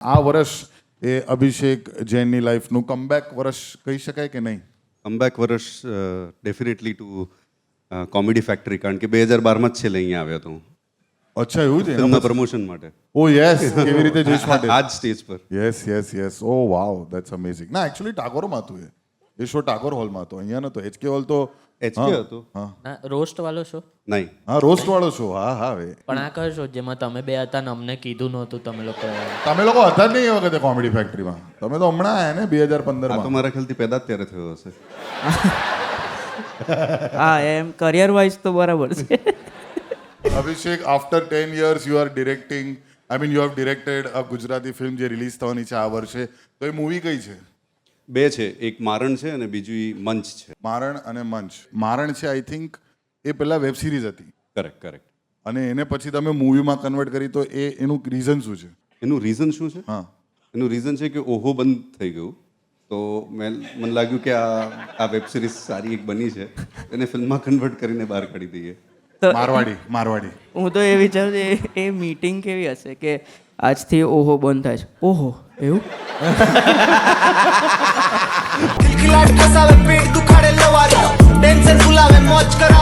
આ વર્ષ એ અભિષેક જૈનની લાઈફનું કમબેક વર્ષ કહી શકાય કે નહીં? કમબેક વર્ષ ડેફિનેટલી ટુ કોમેડી ફેક્ટરી, કારણ કે 2012માં જ છેલ્લે અહીંયા આવ્યો હતો હું અચ્છા, એવું છે? ફિલ્મના પ્રમોશન માટે. ઓ યસ, કેવી રીતે જઈશ માટે? આ જ સ્ટેજ પર. Yes yes yes. Oh wow, that's amazing. ના એકચ્યુઅલી ટાગોરમાં હતું એ શો ટાગોર હોલમાં હતો, અહીંયા નતો. HK હોલ તો HK હતો. હા રોસ્ટ વાળો શો? નહીં, હા રોસ્ટ વાળો શો. હા હા હવે પણ આ કયો શો જેમાં તમે બે હતા ને અમને કીધું નહોતું તમે લોકો? તમે લોકો હતા જ નહીં એ વખતે કોમેડી ફેક્ટરીમાં. તમે તો હમણાં આયા ને આ તો 2015માં. મારા ખ્યાલથી પેદા જ ત્યારે થયો હશે. હા એમ કરિયર વાઇઝ તો બરાબર છે. અભિષેક, after 10 years you are directing, I mean you have directed a Gujarati film જે રિલીઝ થવાની છે આ વર્ષે. તો એ મૂવી કઈ છે? બે છે, એક મારણ છે અને બીજું મંચ છે. મારણ અને મંચ. મારણ છે આઈ થિંક એ પહેલા વેબ સિરીઝ હતી, કરેક્ટ કરેક્ટ. અને એને પછી તમે મૂવીમાં કન્વર્ટ કરી, તો એનું રીઝન શું છે? એનું રીઝન શું છે? હા, એનું રીઝન છે કે ઓહો બંધ થઈ ગયું, તો મને લાગ્યું કે આ વેબ સિરીઝ સારી એક બની છે, એને ફિલ્મમાં કન્વર્ટ કરીને બહાર કાઢી દઈએ. તો મારવાડી. હું તો એ વિચારું છું એ મીટિંગ કેવી હશે કે આજથી ઓહો બંધ થાય છે. ઓહો એવું? ખિલખિલાટ ખસાવે પેટ દુખાડે લવારી ટેન્શન ભૂલાવે મોજ કરાવે